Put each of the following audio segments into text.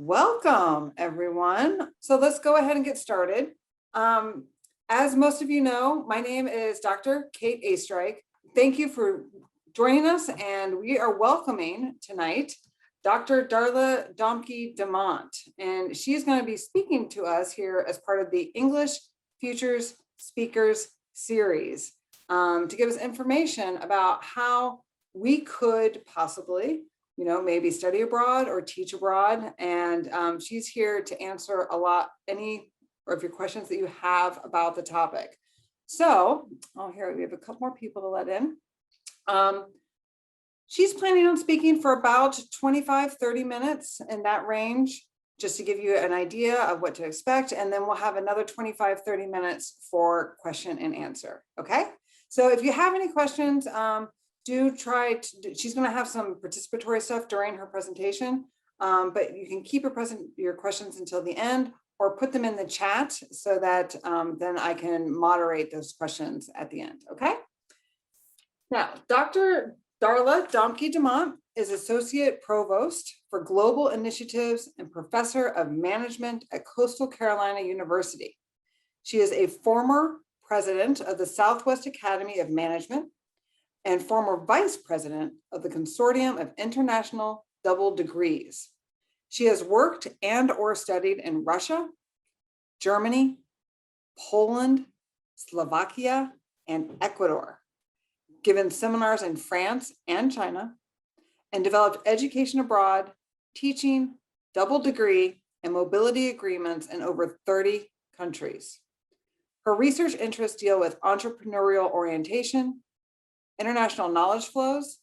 Welcome, everyone. So let's go ahead and get started. As most of you know, my name is Dr. Kate Astrike. Thank you for joining us, and we are welcoming tonight Dr. Darla Domke-Damonte, and she's going to be speaking to us here as part of the English Futures Speakers series to give us information about how we could possibly maybe study abroad or teach abroad. And she's here to answer any of your questions that you have about the topic. So, here we have a couple more people to let in. She's planning on speaking for about 25-30 minutes in that range, just to give you an idea of what to expect. And then we'll have another 25-30 minutes for question and answer. Okay. So if you have any questions, she's going to have some participatory stuff during her presentation, but you can keep your questions until the end or put them in the chat so that then I can moderate those questions at the end. Okay. Now, Dr. Darla Domke-Damonte is Associate Provost for Global Initiatives and Professor of Management at Coastal Carolina University. She is a former president of the Southwest Academy of Management and former vice president of the Consortium of International Double Degrees. She has worked and/or studied in Russia, Germany, Poland, Slovakia, and Ecuador, given seminars in France and China, and developed education abroad, teaching, double degree, and mobility agreements in over 30 countries. Her research interests deal with entrepreneurial orientation, international knowledge flows,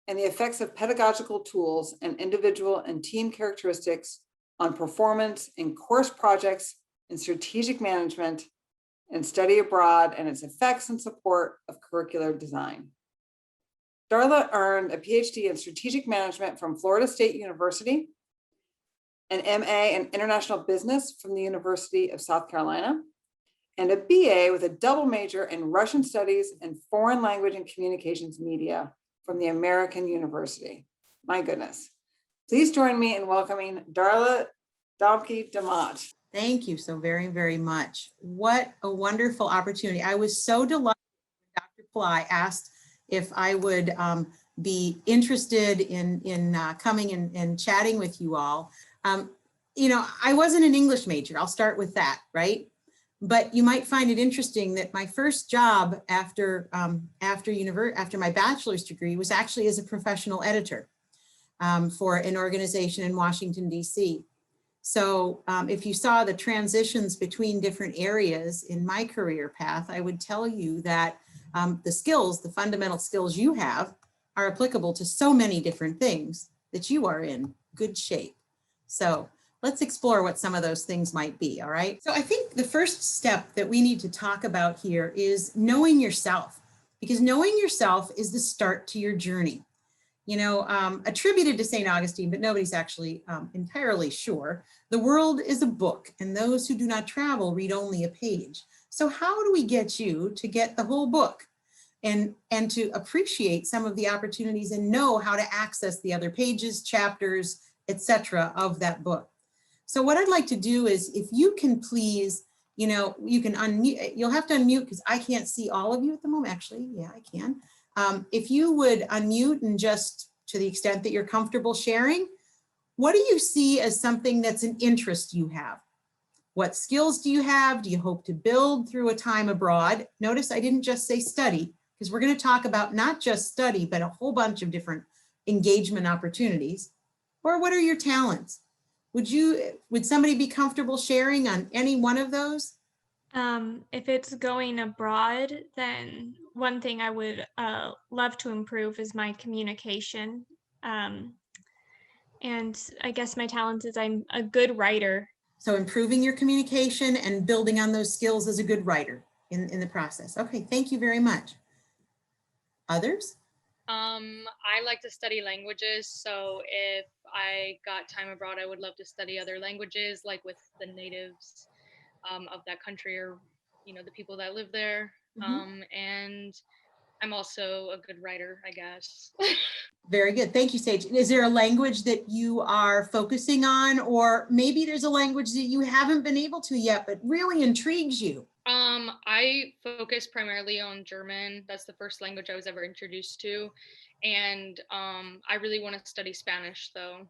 and the effects of pedagogical tools and individual and team characteristics on performance in course projects in strategic management and study abroad, and its effects and support of curricular design. Darla earned a PhD in strategic management from Florida State University, an MA in international business from the University of South Carolina, and a BA with a double major in Russian studies and foreign language and communications media from the American University. My goodness. Please join me in welcoming Darla Domke-Damonte. Thank you so very, very much. What a wonderful opportunity. I was so delighted when Dr. Ply asked if I would be interested in coming and chatting with you all. I wasn't an English major. I'll start with that, right? But you might find it interesting that my first job after my bachelor's degree was actually as a professional editor for an organization in Washington, D.C. So if you saw the transitions between different areas in my career path, I would tell you that the fundamental skills you have are applicable to so many different things that you are in good shape. So let's explore what some of those things might be, all right? So I think the first step that we need to talk about here is knowing yourself, because knowing yourself is the start to your journey. Attributed to St. Augustine, but nobody's actually entirely sure. The world is a book, and those who do not travel read only a page. So how do we get you to get the whole book and to appreciate some of the opportunities and know how to access the other pages, chapters, etc. of that book? So what I'd like to do is, if you can please, you can unmute, you'll have to unmute because I can't see all of you at the moment. Actually, yeah, I can. If you would unmute and just to the extent that you're comfortable sharing, what do you see as something that's an interest you have? What skills do you have? Do you hope to build through a time abroad? Notice I didn't just say study, because we're going to talk about not just study, but a whole bunch of different engagement opportunities. Or what are your talents? Would somebody be comfortable sharing on any one of those? If it's going abroad, then one thing I would love to improve is my communication. And I guess my talent is I'm a good writer. So improving your communication and building on those skills as a good writer in the process. Okay, thank you very much. Others? I like to study languages, so if I got time abroad, I would love to study other languages, like with the natives of that country, or the people that live there. And I'm also a good writer, I guess. Very good. Thank you, Sage. Is there a language that you are focusing on, or maybe there's a language that you haven't been able to yet, but really intrigues you? I focus primarily on German. That's the first language I was ever introduced to. And I really want to study Spanish though.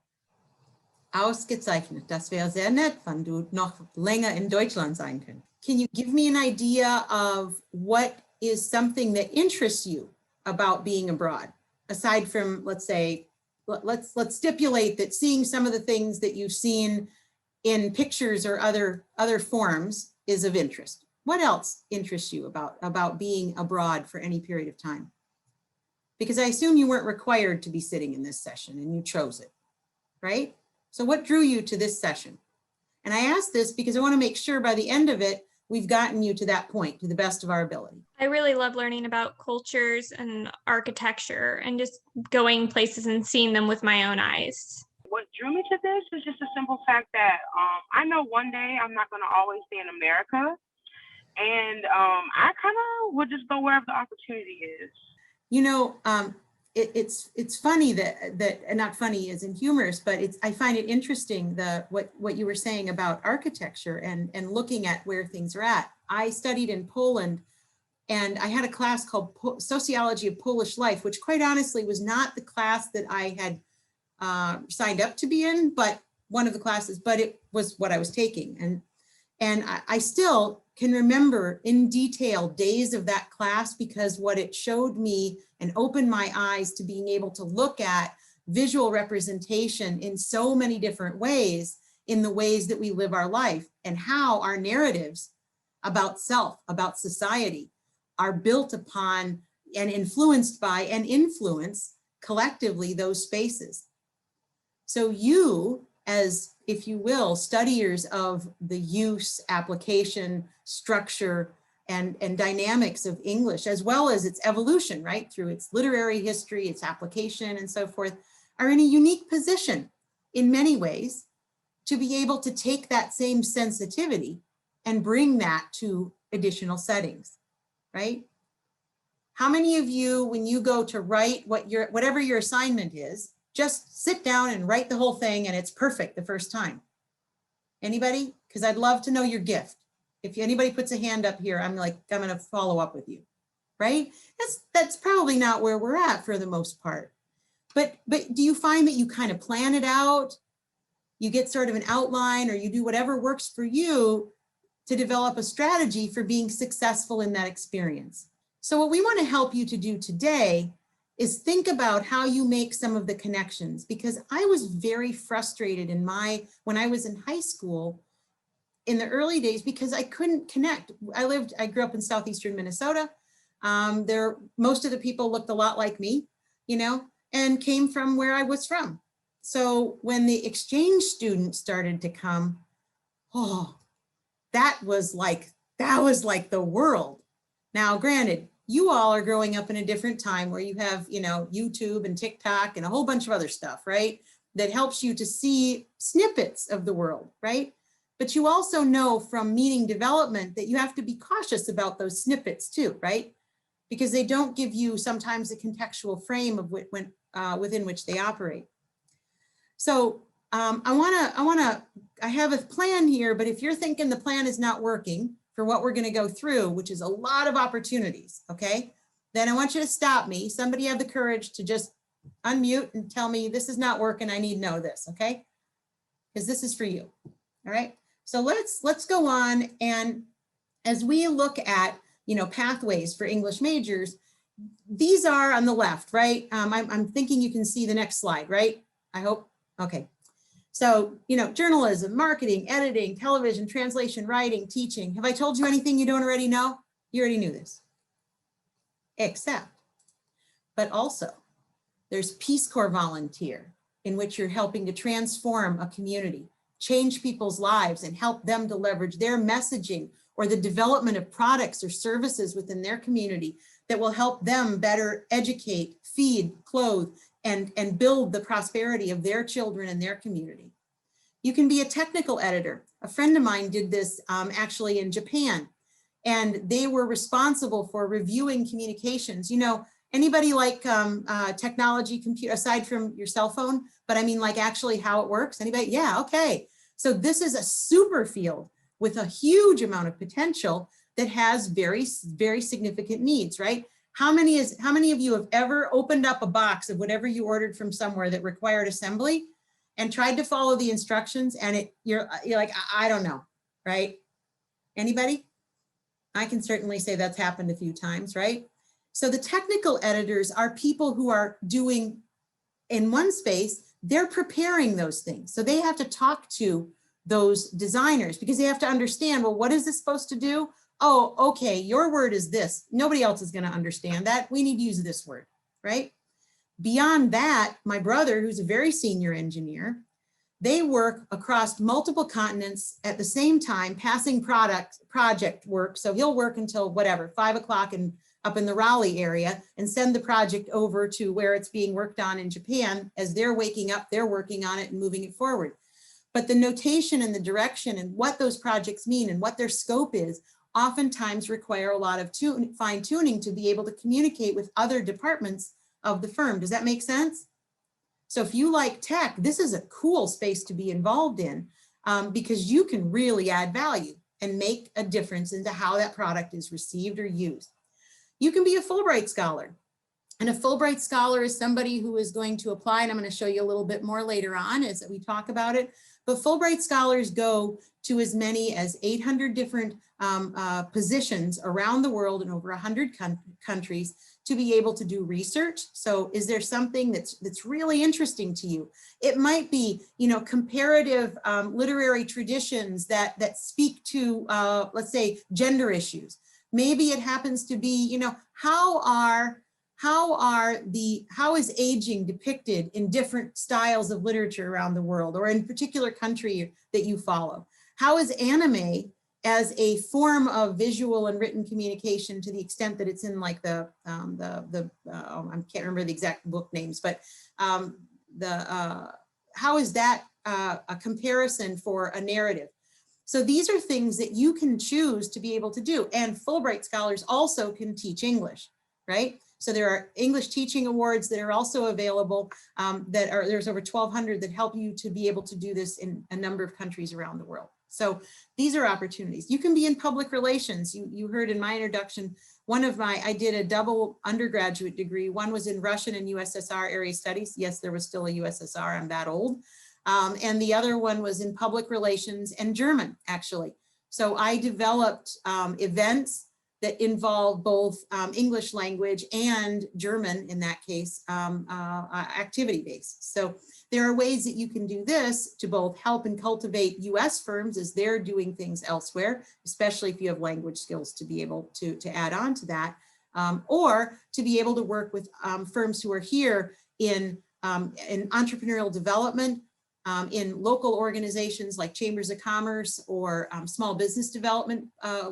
Ausgezeichnet. Das wäre sehr nett, wenn du noch länger in Deutschland sein könntest. Can you give me an idea of what is something that interests you about being abroad? Aside from, let's say, let's stipulate that seeing some of the things that you've seen in pictures or other forms is of interest. What else interests you about being abroad for any period of time? Because I assume you weren't required to be sitting in this session and you chose it, right? So what drew you to this session? And I ask this because I want to make sure by the end of it, we've gotten you to that point to the best of our ability. I really love learning about cultures and architecture and just going places and seeing them with my own eyes. What drew me to this is just a simple fact that I know one day I'm not going to always be in America. And I kind of would just go wherever the opportunity is. You know, it's funny that not funny as in humorous, but I find it interesting what you were saying about architecture and looking at where things are at. I studied in Poland, and I had a class called Sociology of Polish Life, which quite honestly was not the class that I had signed up to be in, but one of the classes, but it was what I was taking. And I still can remember in detail days of that class, because what it showed me and opened my eyes to being able to look at visual representation in so many different ways, in the ways that we live our life, and how our narratives about self, about society, are built upon and influenced by and influence collectively those spaces. So you, as, if you will, studiers of the use, application, structure, and dynamics of English, as well as its evolution, right, through its literary history, its application, and so forth, are in a unique position in many ways to be able to take that same sensitivity and bring that to additional settings, right? How many of you, when you go to write whatever your assignment is, just sit down and write the whole thing and it's perfect the first time? Anybody? Because I'd love to know your gift. If anybody puts a hand up here, I'm going to follow up with you, right? That's probably not where we're at for the most part. But do you find that you kind of plan it out? You get sort of an outline, or you do whatever works for you to develop a strategy for being successful in that experience. So what we want to help you to do today is think about how you make some of the connections, because I was very frustrated when I was in high school in the early days, because I couldn't connect. I grew up in southeastern Minnesota. Most of the people looked a lot like me, you know, and came from where I was from. So when the exchange students started to come, that was like the world. Now, granted, you all are growing up in a different time where you have, you know, YouTube and TikTok and a whole bunch of other stuff, right? That helps you to see snippets of the world, right? But you also know from meaning development that you have to be cautious about those snippets too, right? Because they don't give you sometimes a contextual frame of within which they operate. So I have a plan here, but if you're thinking the plan is not working for what we're going to go through, which is a lot of opportunities, okay, then I want you to stop me. Somebody have the courage to just unmute and tell me this is not working. I need to know this, okay? Because this is for you. All right. So let's go on, and as we look at, you know, pathways for English majors, these are on the left, right? I'm thinking you can see the next slide, right? I hope. Okay. So, you know, journalism, marketing, editing, television, translation, writing, teaching. Have I told you anything you don't already know? You already knew this. But also, there's Peace Corps volunteer, in which you're helping to transform a community, change people's lives, and help them to leverage their messaging or the development of products or services within their community that will help them better educate, feed, clothe, and build the prosperity of their children and their community. You can be a technical editor. A friend of mine did this actually in Japan. And they were responsible for reviewing communications. You know, anybody like technology, computer, aside from your cell phone, but I mean like actually how it works? Anybody? Yeah, okay. So this is a super field with a huge amount of potential that has very, very significant needs, right? How many of you have ever opened up a box of whatever you ordered from somewhere that required assembly and tried to follow the instructions and you're like, I don't know, right? Anybody? I can certainly say that's happened a few times, right? So the technical editors are people who are doing, in one space, they're preparing those things. So they have to talk to those designers because they have to understand, well, what is this supposed to do? Oh, okay, your word is this. Nobody else is going to understand that. We need to use this word, right? Beyond that, my brother, who's a very senior engineer, they work across multiple continents at the same time, passing project work. So he'll work until whatever, 5 o'clock and up in the Raleigh area and send the project over to where it's being worked on in Japan. As they're waking up, they're working on it and moving it forward. But the notation and the direction and what those projects mean and what their scope is oftentimes require a lot of fine tuning to be able to communicate with other departments of the firm. Does that make sense? So if you like tech, this is a cool space to be involved in because you can really add value and make a difference into how that product is received or used. You can be a Fulbright Scholar. And a Fulbright Scholar is somebody who is going to apply, and I'm going to show you a little bit more later on as we talk about it. But Fulbright Scholars go to as many as 800 different positions around the world in over 100 countries to be able to do research. So is there something that's really interesting to you? It might be, you know, comparative literary traditions that speak to, let's say, gender issues. Maybe it happens to be, you know, how is aging depicted in different styles of literature around the world or in particular country that you follow? How is anime as a form of visual and written communication to the extent that it's in like I can't remember the exact book names, but how is that a comparison for a narrative? So these are things that you can choose to be able to do. And Fulbright Scholars also can teach English, right? So there are English teaching awards that are also available there's over 1,200 that help you to be able to do this in a number of countries around the world. So these are opportunities. You can be in public relations. You heard in my introduction, I did a double undergraduate degree. One was in Russian and USSR area studies. Yes, there was still a USSR, I'm that old. And the other one was in public relations and German, actually. So I developed events that involve both English language and German, in that case, activity-based. So there are ways that you can do this to both help and cultivate US firms as they're doing things elsewhere, especially if you have language skills to be able to add on to that, or to be able to work with firms who are here in entrepreneurial development, in local organizations like chambers of commerce or small business development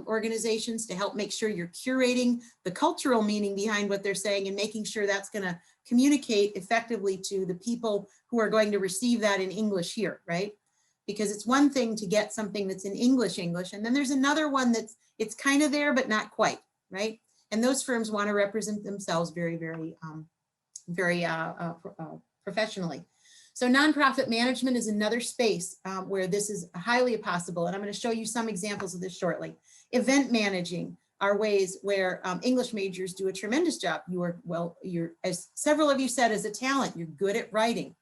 organizations to help make sure you're curating the cultural meaning behind what they're saying and making sure that's going to communicate effectively to the people who are going to receive that in English here, right? Because it's one thing to get something that's in English, and then there's another one it's kind of there, but not quite, right? And those firms want to represent themselves very, very, professionally. So nonprofit management is another space where this is highly possible. And I'm going to show you some examples of this shortly. Event managing are ways where English majors do a tremendous job. You're, as several of you said, as a talent, you're good at writing.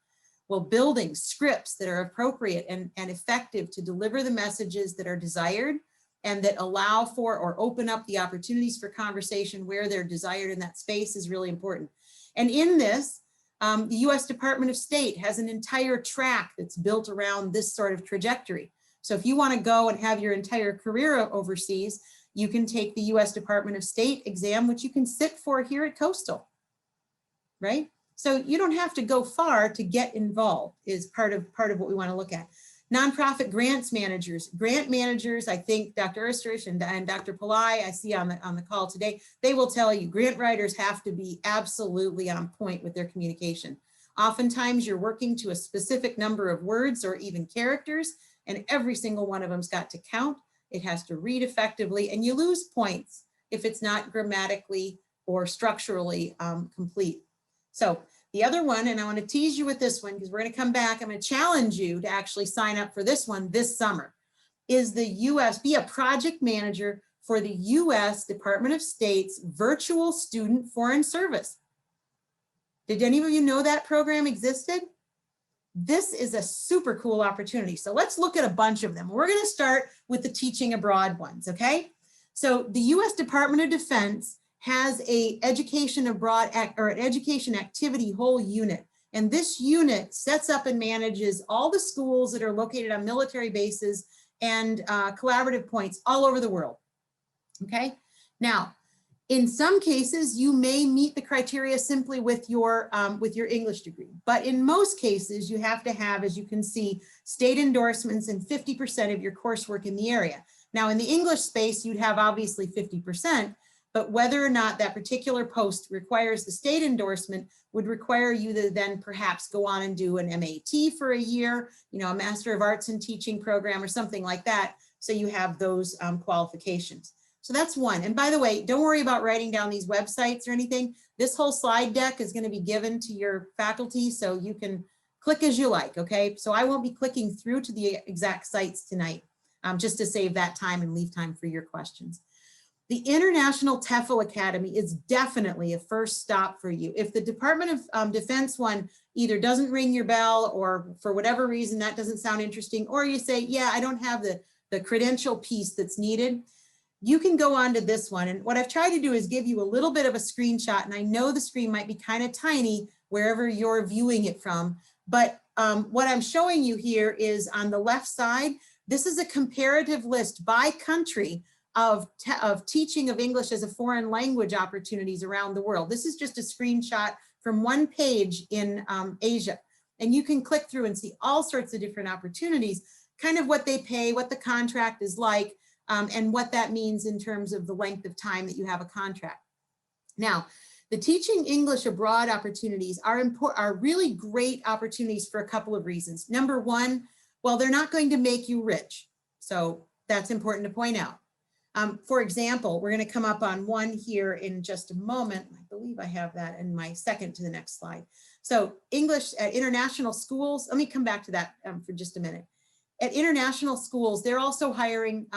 Well, building scripts that are appropriate and effective to deliver the messages that are desired and that allow for or open up the opportunities for conversation where they're desired in that space is really important. And in this, the US Department of State has an entire track that's built around this sort of trajectory. So if you want to go and have your entire career overseas, you can take the US Department of State exam, which you can sit for here at Coastal, right? So you don't have to go far to get involved is part of what we want to look at. Nonprofit grants managers, grant managers, I think Dr. Erstrich and Dr. Pillai, I see on the call today, they will tell you grant writers have to be absolutely on point with their communication. Oftentimes you're working to a specific number of words or even characters, and every single one of them's got to count. it has to read effectively, and you lose points if it's not grammatically or structurally complete. So the other one, and I want to tease you with this one because we're going to come back, I'm going to challenge you to actually sign up for this one this summer, is the US, be a project manager for the US Department of State's Virtual Student Foreign Service. Did any of you know that program existed? This is a super cool opportunity. So let's look at a bunch of them. We're going to start with the teaching abroad ones, okay? So the US Department of Defense has a education abroad or an education activity whole unit. And this unit sets up and manages all the schools that are located on military bases and collaborative points all over the world. Okay. Now, in some cases, you may meet the criteria simply with your English degree, but in most cases, you have to have, as you can see, state endorsements and 50% of your coursework in the area. Now, in the English space, you'd have obviously 50%, but whether or not that particular post requires the state endorsement would require you to then perhaps go on and do an MAT for a year, you know, a Master of Arts in Teaching program or something like that. So you have those qualifications. So that's one. And by the way, don't worry about writing down these websites or anything. This whole slide deck is going to be given to your faculty so you can click as you like, okay? So I won't be clicking through to the exact sites tonight, just to save that time and leave time for your questions. The International TEFL Academy is definitely a first stop for you. If the Department of Defense one either doesn't ring your bell or for whatever reason that doesn't sound interesting, or you say, yeah, I don't have the credential piece that's needed, you can go on to this one. And what I've tried to do is give you a little bit of a screenshot. And I know the screen might be kind of tiny wherever you're viewing it from. But what I'm showing you here is on the left side, this is a comparative list by country of teaching of English as a foreign language opportunities around the world. This is just a screenshot from one page in Asia. And you can click through and see all sorts of different opportunities, kind of what they pay, what the contract is like, and what that means in terms of the length of time that you have a contract. Now, the teaching English abroad opportunities are really great opportunities for a couple of reasons. Number one, well, they're not going to make you rich. So that's important to point out. For example, we're going to come up on one here in just a moment. I believe I have that in my second to the next slide. So English at international schools, let me come back to that for just a minute. At international schools, they're also hiring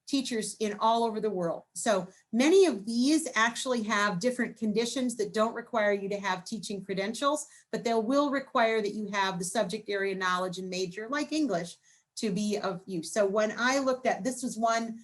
teachers in all over the world. So many of these actually have different conditions that don't require you to have teaching credentials, but they will require that you have the subject area knowledge and major like English to be of use. So when I looked at, this was one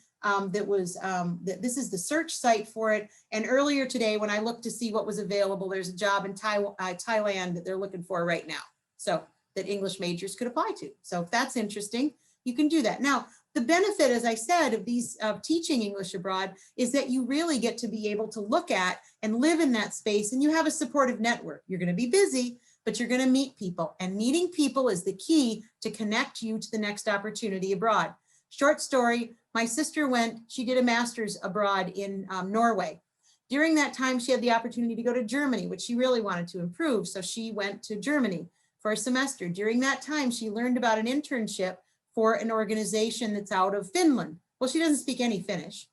this is the search site for it. And earlier today, when I looked to see what was available, there's a job in Thailand that they're looking for right now. So that English majors could apply to. So if that's interesting, you can do that. Now, the benefit, as I said, of these teaching English abroad is that you really get to be able to look at and live in that space, and you have a supportive network. You're going to be busy, but you're going to meet people, and meeting people is the key to connect you to the next opportunity abroad. Short story, my sister she did a master's abroad in Norway. During that time, she had the opportunity to go to Germany, which she really wanted to improve. So she went to Germany for a semester. During that time, she learned about an internship for an organization that's out of Finland. Well, she doesn't speak any Finnish,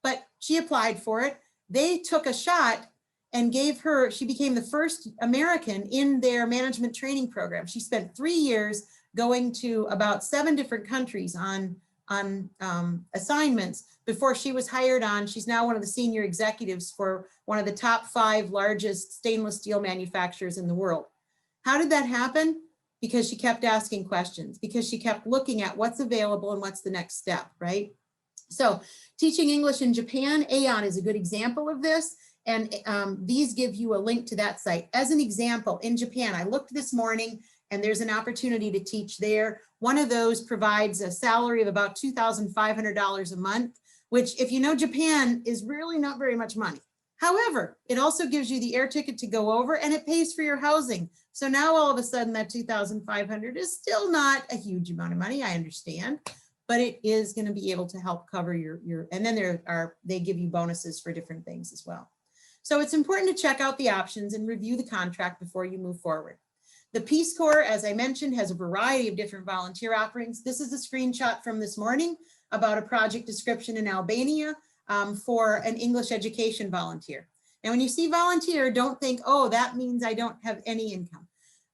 but she applied for it. They took a shot and she became the first American in their management training program. She spent 3 years going to about 7 different countries on assignments before she was hired on. She's now one of the senior executives for one of the top 5 largest stainless steel manufacturers in the world. How did that happen? Because she kept asking questions, because she kept looking at what's available and what's the next step, right? So teaching English in Japan, Aeon is a good example of this. And these give you a link to that site. As an example, in Japan, I looked this morning and there's an opportunity to teach there. One of those provides a salary of about $2,500 a month, which, if you know Japan, is really not very much money. However, it also gives you the air ticket to go over and it pays for your housing. So now all of a sudden that $2,500 is still not a huge amount of money, I understand, but it is going to be able to help cover your and then they give you bonuses for different things as well. So it's important to check out the options and review the contract before you move forward. The Peace Corps, as I mentioned, has a variety of different volunteer offerings. This is a screenshot from this morning about a project description in Albania for an English education volunteer. And when you see volunteer, don't think, oh, that means I don't have any income.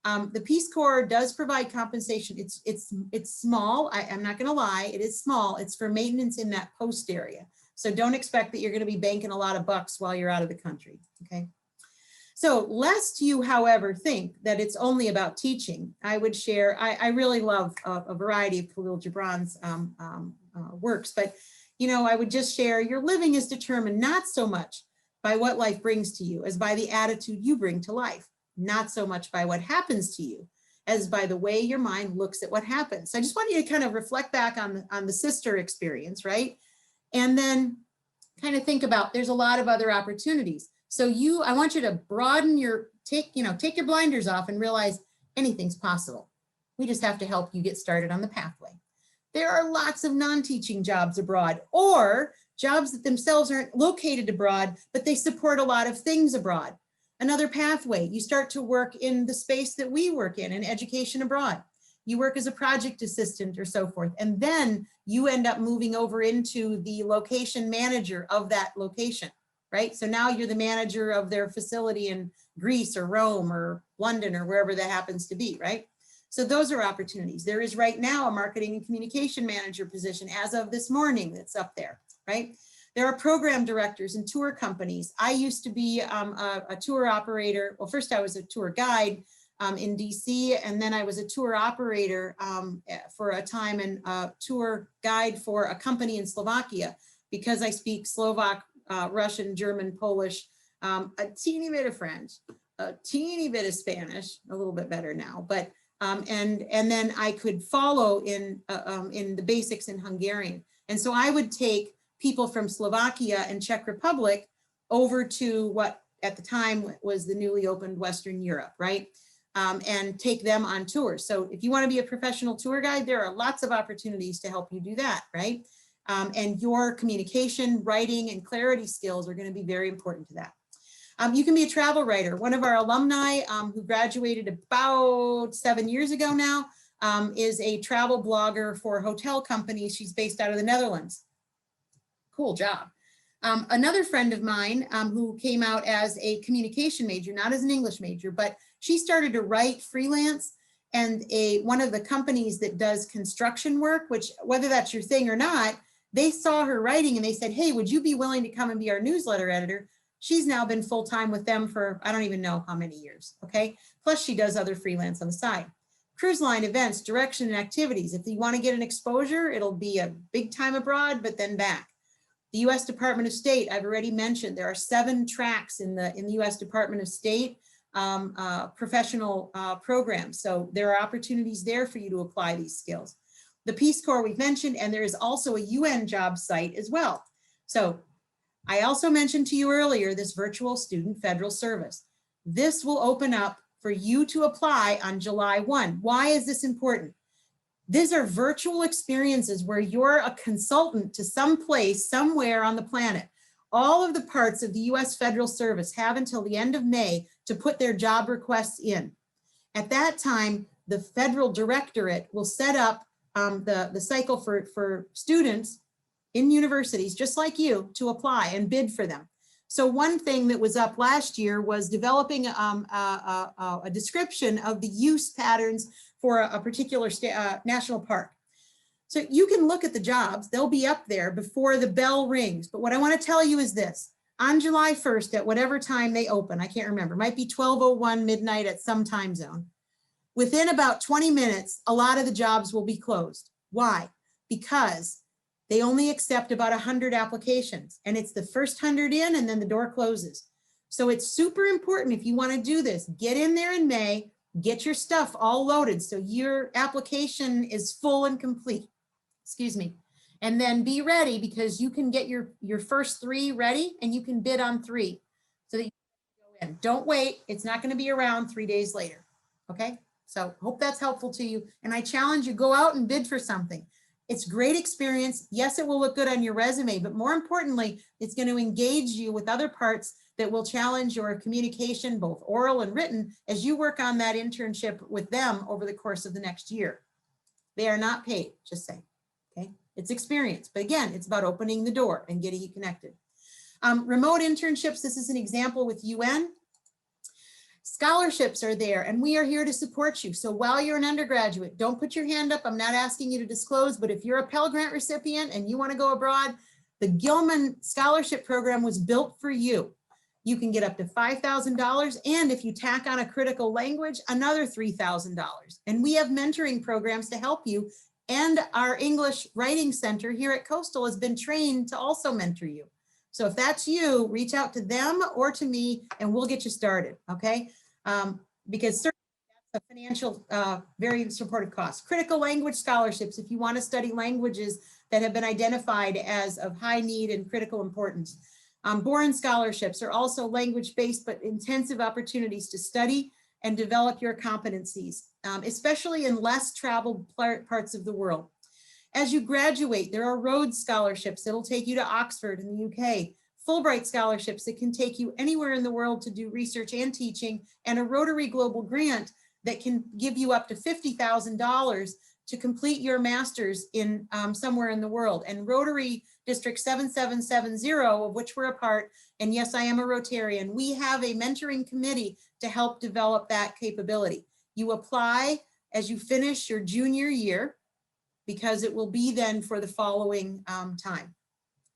The Peace Corps does provide compensation. It's small. I'm not going to lie. It is small. It's for maintenance in that post area. So don't expect that you're going to be banking a lot of bucks while you're out of the country. Okay. So lest you, however, think that it's only about teaching, I would share, I really love a variety of Khalil Gibran's works, but I would just share your living is determined not so much by what life brings to you as by the attitude you bring to life, not so much by what happens to you as by the way your mind looks at what happens. So I just want you to kind of reflect back on the sister experience, right? And then kind of think about, there's a lot of other opportunities. So I want you to broaden take your blinders off and realize anything's possible. We just have to help you get started on the pathway. There are lots of non-teaching jobs abroad, or jobs that themselves aren't located abroad, but they support a lot of things abroad. Another pathway, you start to work in the space that we work in education abroad. You work as a project assistant or so forth, and then you end up moving over into the location manager of that location. Right? So now you're the manager of their facility in Greece or Rome or London or wherever that happens to be, right? So those are opportunities. There is right now a marketing and communication manager position as of this morning that's up there, right? There are program directors and tour companies. I used to be a tour operator. Well, first I was a tour guide in DC, and then I was a tour operator for a time and a tour guide for a company in Slovakia because I speak Slovak, Russian, German, Polish, a teeny bit of French, a teeny bit of Spanish, a little bit better now, but and then I could follow in the basics in Hungarian. And so I would take people from Slovakia and Czech Republic over to what at the time was the newly opened Western Europe, right? And take them on tours. So if you want to be a professional tour guide, there are lots of opportunities to help you do that, right? And your communication, writing, and clarity skills are going to be very important to that. You can be a travel writer. One of our alumni who graduated about 7 years ago now is a travel blogger for hotel companies. She's based out of the Netherlands. Cool job. Another friend of mine who came out as a communication major, not as an English major, but she started to write freelance, and one of the companies that does construction work, which whether that's your thing or not, they saw her writing and they said, hey, would you be willing to come and be our newsletter editor? She's now been full-time with them for, I don't even know how many years, okay? Plus she does other freelance on the side. Cruise line events, direction, and activities. If you want to get an exposure, it'll be a big time abroad, but then back. The U.S. Department of State, I've already mentioned, there are 7 tracks in the U.S. Department of State professional programs. So there are opportunities there for you to apply these skills. The Peace Corps we've mentioned, and there is also a UN job site as well. So I also mentioned to you earlier this virtual student federal service. This will open up for you to apply on July 1. Why is this important? These are virtual experiences where you're a consultant to some place, somewhere on the planet. All of the parts of the U.S. Federal Service have until the end of May to put their job requests in. At that time, the federal directorate will set up the cycle for students in universities, just like you, to apply and bid for them. So one thing that was up last year was developing a description of the use patterns for a particular national park. So you can look at the jobs, they'll be up there before the bell rings. But what I want to tell you is this, on July 1st, at whatever time they open, I can't remember, might be 12:01 midnight at some time zone. Within about 20 minutes, a lot of the jobs will be closed. Why? Because they only accept about 100 applications, and it's the first 100 in and then the door closes. So it's super important if you want to do this, get in there in May, get your stuff all loaded so your application is full and complete. Excuse me. And then be ready, because you can get your first 3 ready and you can bid on 3 so that you can go in. Don't wait. It's not going to be around 3 days later. Okay. So hope that's helpful to you. And I challenge you, go out and bid for something. It's great experience. Yes, it will look good on your resume, but more importantly, it's going to engage you with other parts that will challenge your communication, both oral and written, as you work on that internship with them over the course of the next year. They are not paid, just saying, okay? It's experience, but again, it's about opening the door and getting you connected. Remote internships, this is an example with UN. Scholarships are there and we are here to support you. So while you're an undergraduate, don't put your hand up. I'm not asking you to disclose, but if you're a Pell Grant recipient and you want to go abroad, the Gilman Scholarship Program was built for you. You can get up to $5,000. And if you tack on a critical language, another $3,000. And we have mentoring programs to help you. And our English Writing Center here at Coastal has been trained to also mentor you. So if that's you, reach out to them or to me and we'll get you started, okay? Because certainly that's a financial, very supportive cost. Critical language scholarships, if you want to study languages that have been identified as of high need and critical importance. Boren scholarships are also language-based but intensive opportunities to study and develop your competencies, especially in less traveled parts of the world. As you graduate, there are Rhodes scholarships that'll take you to Oxford in the UK, Fulbright scholarships that can take you anywhere in the world to do research and teaching, and a Rotary Global Grant that can give you up to $50,000 to complete your master's in somewhere in the world. And Rotary District 7770, of which we're a part, and yes, I am a Rotarian, we have a mentoring committee to help develop that capability. You apply as you finish your junior year, because it will be then for the following time.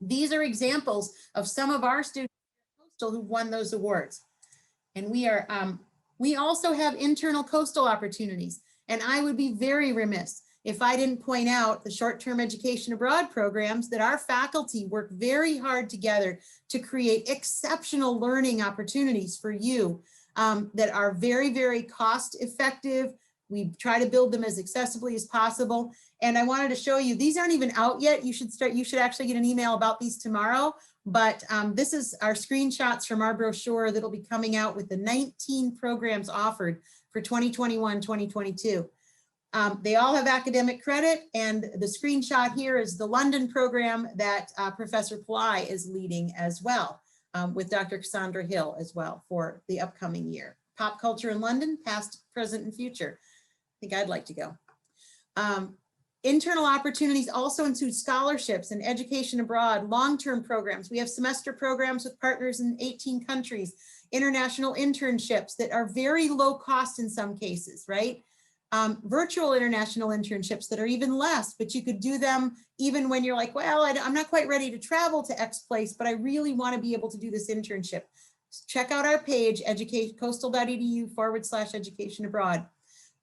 These are examples of some of our students at Coastal who won those awards. And we also have internal Coastal opportunities. And I would be very remiss if I didn't point out the short-term education abroad programs that our faculty work very hard together to create exceptional learning opportunities for you that are very, very cost effective. We try to build them as accessibly as possible. And I wanted to show you, these aren't even out yet. You should actually get an email about these tomorrow. But this is our screenshots from our brochure that'll be coming out with the 19 programs offered for 2021, 2022. They all have academic credit, and the screenshot here is the London program that Professor Pillai is leading as well, with Dr. Cassandra Hill as well for the upcoming year. Pop culture in London, past, present, and future. I think I'd like to go. Internal opportunities also include scholarships and education abroad, long-term programs. We have semester programs with partners in 18 countries, international internships that are very low cost in some cases, right? Virtual international internships that are even less, but you could do them even when you're like, well, I'm not quite ready to travel to X place, but I really want to be able to do this internship. Check out our page, coastal.edu/education abroad.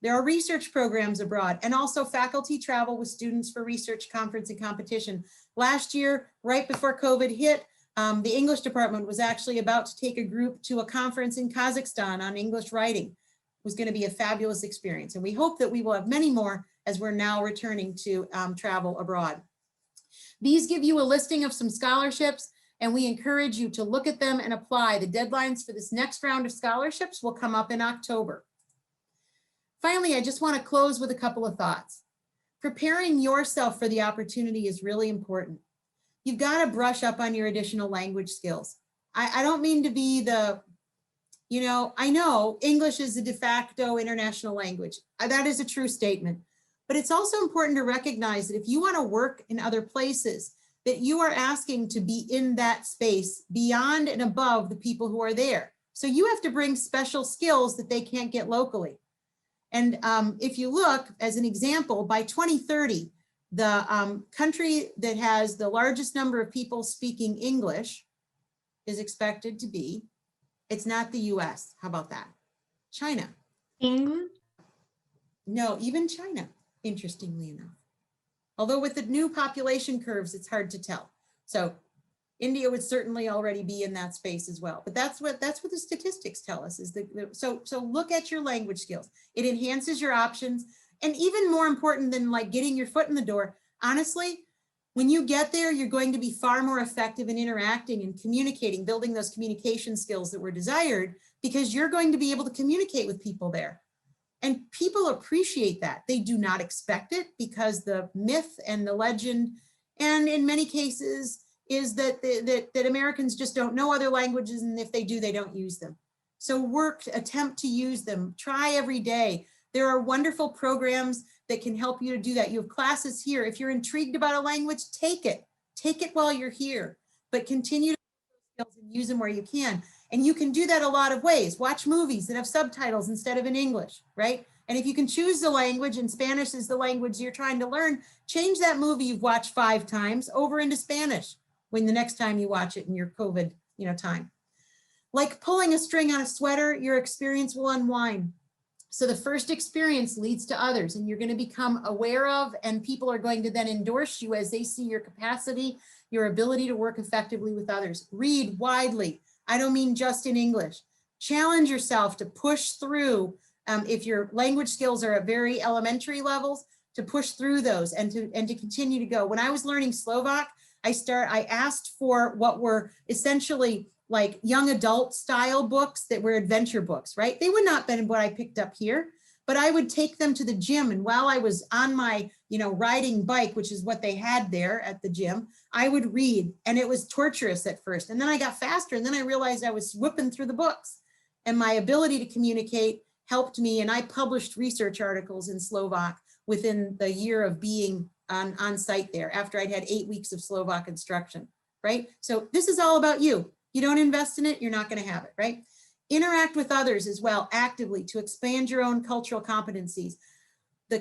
There are research programs abroad and also faculty travel with students for research, conference, and competition. Last year, right before COVID hit, the English department was actually about to take a group to a conference in Kazakhstan on English writing. It was going to be a fabulous experience. And we hope that we will have many more as we're now returning to travel abroad. These give you a listing of some scholarships, and we encourage you to look at them and apply. The deadlines for this next round of scholarships will come up in October. Finally, I just want to close with a couple of thoughts. Preparing yourself for the opportunity is really important. You've got to brush up on your additional language skills. I don't mean to be the, I know English is a de facto international language. That is a true statement. But it's also important to recognize that if you want to work in other places, that you are asking to be in that space beyond and above the people who are there. So you have to bring special skills that they can't get locally. And if you look, as an example, by 2030, the country that has the largest number of people speaking English is expected to be, it's not the US. How about that? China. England? No, even China, interestingly enough. Although with the new population curves, it's hard to tell. So India would certainly already be in that space as well. But that's what the statistics tell us is so look at your language skills. It enhances your options. And even more important than like getting your foot in the door, honestly, when you get there, you're going to be far more effective in interacting and communicating, building those communication skills that were desired, because you're going to be able to communicate with people there. And people appreciate that. They do not expect it because the myth and the legend, and in many cases, is that, that Americans just don't know other languages, and if they do, they don't use them. So attempt to use them, try every day. There are wonderful programs that can help you to do that. You have classes here. If you're intrigued about a language, take it while you're here, but continue to skills and use them where you can. And you can do that a lot of ways. Watch movies that have subtitles instead of in English, right? And if you can choose the language and Spanish is the language you're trying to learn, change that movie you've watched 5 times over into Spanish when the next time you watch it in your COVID, time. Like pulling a string on a sweater, your experience will unwind. So the first experience leads to others, and you're going to become aware of, and people are going to then endorse you as they see your capacity, your ability to work effectively with others. Read widely. I don't mean just in English. Challenge yourself to push through, if your language skills are at very elementary levels, to push through those and to continue to go. When I was learning Slovak, I asked for what were essentially like young adult style books that were adventure books, right? They would not have been what I picked up here, but I would take them to the gym. And while I was on my, riding bike, which is what they had there at the gym, I would read, and it was torturous at first. And then I got faster, and then I realized I was whipping through the books, and my ability to communicate helped me. And I published research articles in Slovak within the year of being on site there, after I'd had 8 weeks of Slovak instruction, right? So this is all about you. You don't invest in it, you're not going to have it, right? Interact with others as well actively to expand your own cultural competencies. The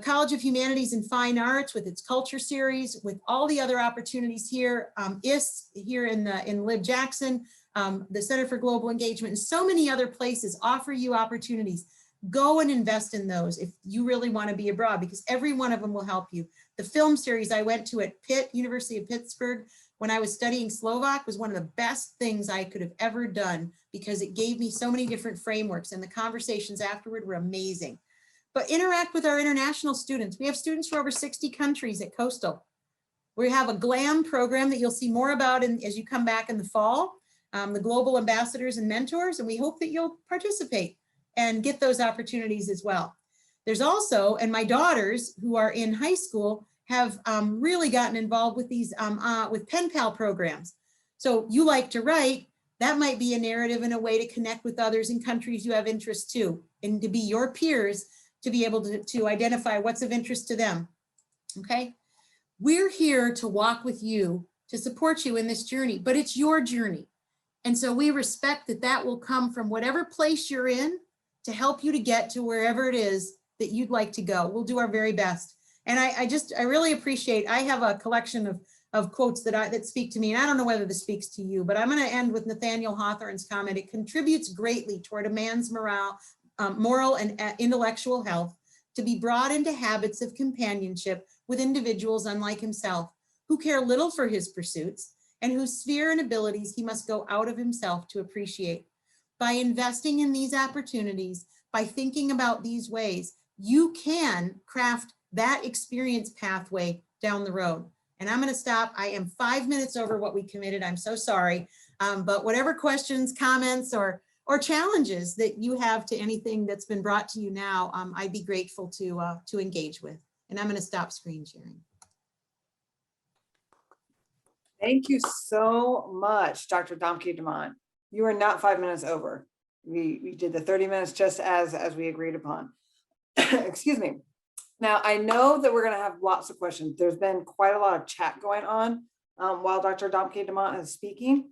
College of Humanities and Fine Arts with its culture series, with all the other opportunities here, IST here in Lib Jackson, the Center for Global Engagement, and so many other places offer you opportunities. Go and invest in those if you really want to be abroad, because every one of them will help you. The film series I went to at Pitt, University of Pittsburgh, when I was studying Slovak, was one of the best things I could have ever done, because it gave me so many different frameworks, and the conversations afterward were amazing. But interact with our international students. We have students from over 60 countries at Coastal. We have a GLAM program that you'll see more about as you come back in the fall, the Global Ambassadors and Mentors, and we hope that you'll participate and get those opportunities as well. There's also, and my daughters who are in high school have really gotten involved with these with pen pal programs. So you like to write, that might be a narrative and a way to connect with others in countries you have interest to, and to be your peers, to be able to identify what's of interest to them, okay? We're here to walk with you, to support you in this journey, but it's your journey. And so we respect that that will come from whatever place you're in to help you to get to wherever it is that you'd like to go. We'll do our very best. And I really appreciate, I have a collection of quotes that speak to me, and I don't know whether this speaks to you, but I'm going to end with Nathaniel Hawthorne's comment. It contributes greatly toward a man's moral and intellectual health to be brought into habits of companionship with individuals unlike himself, who care little for his pursuits and whose sphere and abilities he must go out of himself to appreciate. By investing in these opportunities, by thinking about these ways, you can craft that experience pathway down the road. And I'm going to stop. I am 5 minutes over what we committed. I'm so sorry. But whatever questions, comments, or challenges that you have to anything that's been brought to you now, I'd be grateful to engage with. And I'm going to stop screen sharing. Thank you so much, Dr. Domke-Damonte. You are not 5 minutes over. We did the 30 minutes just as we agreed upon. Excuse me. Now, I know that we're going to have lots of questions. There's been quite a lot of chat going on while Dr. Domke-Damonte is speaking.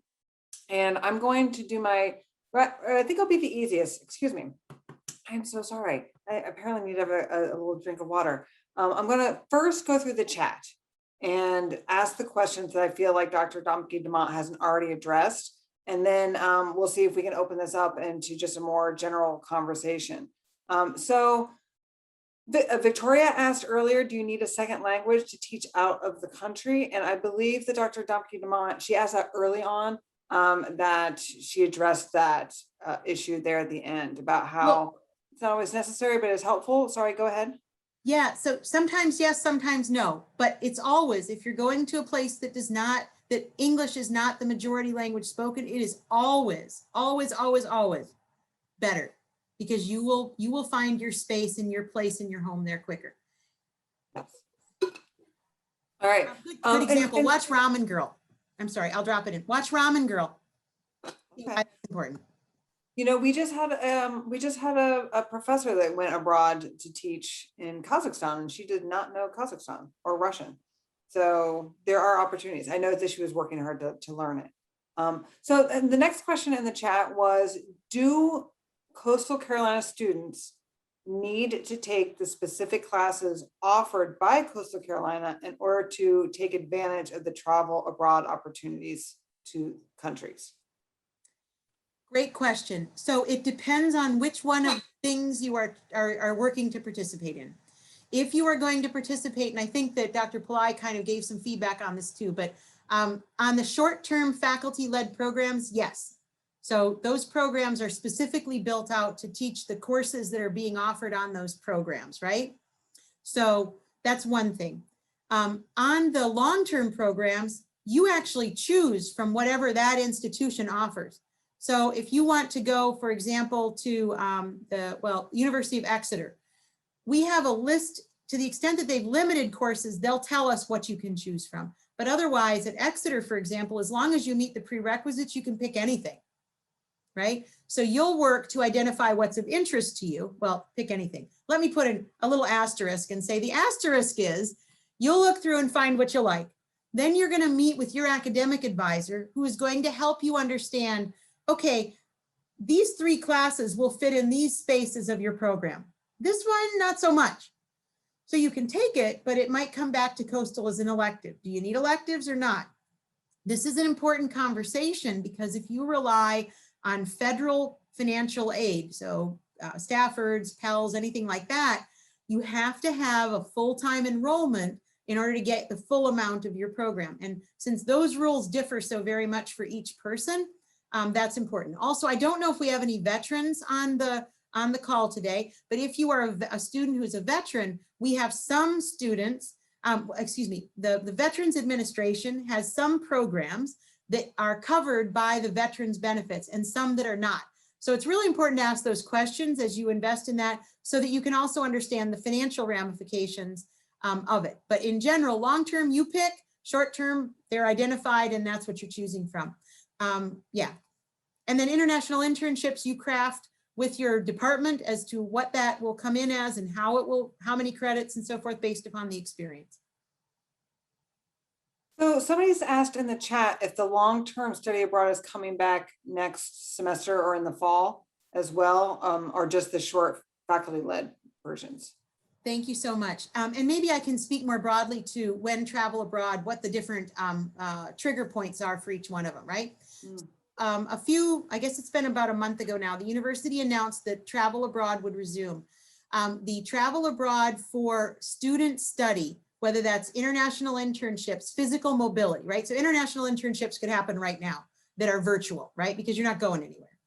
And I'm going to do I think I'll be the easiest. Excuse me. I'm so sorry. I apparently need to have a little drink of water. I'm going to first go through the chat and ask the questions that I feel like Dr. Domke-Damonte hasn't already addressed. And then we'll see if we can open this up into just a more general conversation. Victoria asked earlier, do you need a second language to teach out of the country? And I believe that Dr. Domke-Damonte, she asked that early on, that she addressed that issue there at the end about how it's not always necessary, but it's helpful. Sorry, go ahead. Yeah, so sometimes yes, sometimes no, but it's always, if you're going to a place that that English is not the majority language spoken, it is always, always, always, always better, because you will find your space and your place in your home there quicker. All All right. Good example. And- Watch Ramen Girl. I'm sorry, I'll drop it in. Watch Ramen Girl. Okay. That's important. You know, we just had a professor that went abroad to teach in Kazakhstan, and she did not know Kazakhstan or Russian. So there are opportunities. I know that she was working hard to learn it. So and the next question in the chat was, do Coastal Carolina students need to take the specific classes offered by Coastal Carolina in order to take advantage of the travel abroad opportunities to countries? Great question. So it depends on which one of the things you are working to participate in. If you are going to participate, and I think that Dr. Pillai kind of gave some feedback on this too, but on the short-term faculty-led programs, yes. So those programs are specifically built out to teach the courses that are being offered on those programs, right? So that's one thing. On the long-term programs, you actually choose from whatever that institution offers. So if you want to go, for example, to University of Exeter, we have a list. To the extent that they've limited courses, they'll tell us what you can choose from. But otherwise at Exeter, for example, as long as you meet the prerequisites, you can pick anything, right? So you'll work to identify what's of interest to you. Well, pick anything. Let me put in a little asterisk and say the asterisk is you'll look through and find what you like. Then you're going to meet with your academic advisor who is going to help you understand, okay, these 3 classes will fit in these spaces of your program. This one, not so much. So you can take it, but it might come back to Coastal as an elective. Do you need electives or not? This is an important conversation because if you rely on federal financial aid, so Staffords, Pell's, anything like that, you have to have a full-time enrollment in order to get the full amount of your program. And since those rules differ so very much for each person, that's important. Also, I don't know if we have any veterans on the call today, but if you are a student who is a veteran, we have some students, the Veterans Administration has some programs that are covered by the veterans benefits and some that are not. So it's really important to ask those questions as you invest in that so that you can also understand the financial ramifications of it. But in general, long-term you pick, short-term they're identified and that's what you're choosing from. Yeah. And then international internships you craft with your department as to what that will come in as and how many credits and so forth based upon the experience. So somebody's asked in the chat if the long-term study abroad is coming back next semester or in the fall as well, or just the short faculty-led versions. Thank you so much. And maybe I can speak more broadly to when travel abroad, what the different trigger points are for each one of them, right? I guess it's been about a month ago now, the university announced that travel abroad would resume. The travel abroad for student study, whether that's international internships, physical mobility, right? So international internships could happen right now that are virtual, right? Because you're not going anywhere.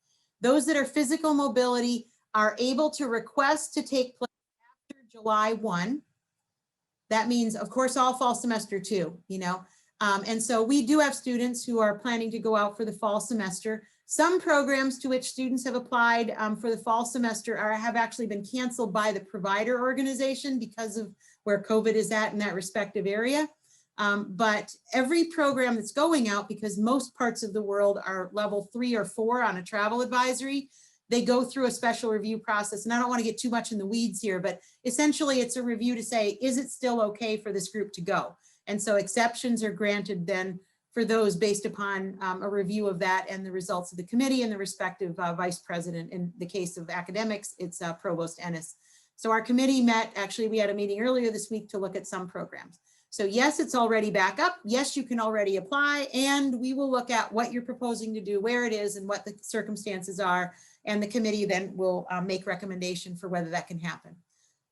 Those that are physical mobility are able to request to take place after July 1. That means, of course, all fall semester too, you know. And so we do have students who are planning to go out for the fall semester. Some programs to which students have applied for the fall semester have actually been canceled by the provider organization because of where COVID is at in that respective area. But every program that's going out, because most parts of the world are level 3 or 4 on a travel advisory, they go through a special review process. And I don't want to get too much in the weeds here, but essentially it's a review to say, is it still okay for this group to go? And so exceptions are granted then for those based upon a review of that and the results of the committee and the respective vice president. In the case of academics, it's Provost Ennis. So our committee met, actually we had a meeting earlier this week to look at some programs. So yes, it's already back up. Yes, you can already apply, and we will look at what you're proposing to do, where it is and what the circumstances are. And the committee then will make recommendation for whether that can happen.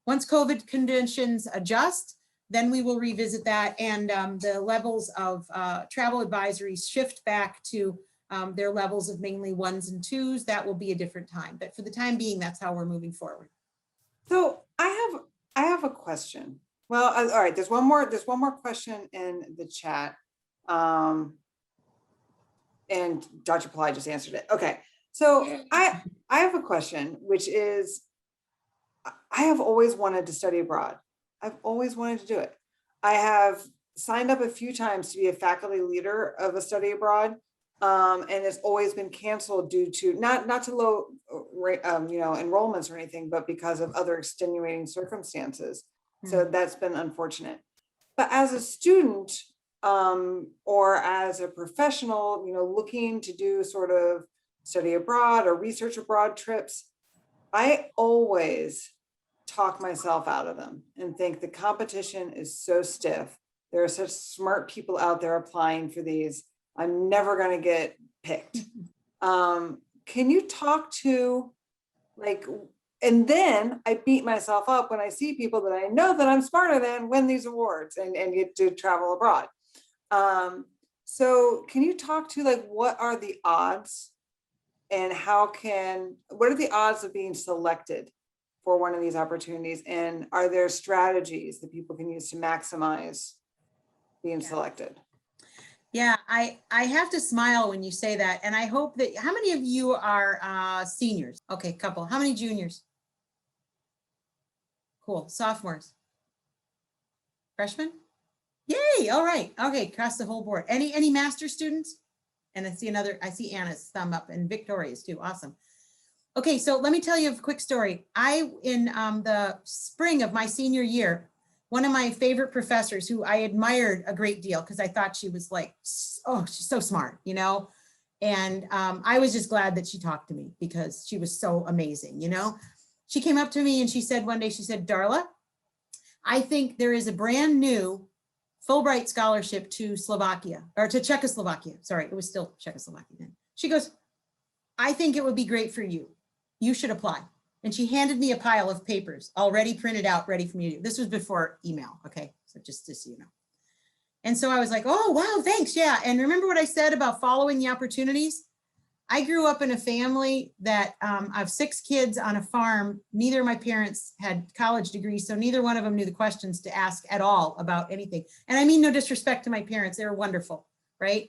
Once COVID conditions adjust, then we will revisit that, and the levels of travel advisories shift back to their levels of mainly 1s and 2s. That will be a different time, but for the time being, that's how we're moving forward. So I have a question. Well, all right, there's one more question in the chat. And Dr. Pillai just answered it. Okay, so I have a question, which is, I have always wanted to study abroad. I've always wanted to do it. I have signed up a few times to be a faculty leader of a study abroad. And it's always been canceled due to not to low rate, enrollments or anything, but because of other extenuating circumstances. So that's been unfortunate. But as a student, or as a professional, looking to do sort of study abroad or research abroad trips, I always talk myself out of them and think the competition is so stiff. There are such smart people out there applying for these. I'm never going to get picked. Can you talk to and then I beat myself up when I see people that I know that I'm smarter than win these awards and get to travel abroad. So can you talk to what are the odds and what are the odds of being selected for one of these opportunities? And are there strategies that people can use to maximize being selected? Yeah, I have to smile when you say that. And I hope that, how many of you are seniors? Okay, couple. How many juniors? Cool. Sophomores? Freshmen? Yay. All right. Okay. Across the whole board. Any master students? And I see Anna's thumb up and Victoria's too. Awesome. Okay. So let me tell you a quick story. In the spring of my senior year, one of my favorite professors who I admired a great deal because I thought she was she's so smart, and I was just glad that she talked to me because she was so amazing, She came up to me and she said one day, she said, Darla, I think there is a brand new Fulbright scholarship to Slovakia, or to Czechoslovakia. Sorry, it was still Czechoslovakia then. She goes, I think it would be great for you. You should apply. And she handed me a pile of papers already printed out, ready for me to do. This was before email, okay? So just so you know. And so I was like, oh, wow, thanks, yeah. And remember what I said about following the opportunities? I grew up in a family that of 6 kids on a farm. Neither of my parents had college degrees, so neither one of them knew the questions to ask at all about anything. And I mean no disrespect to my parents, they were wonderful, right?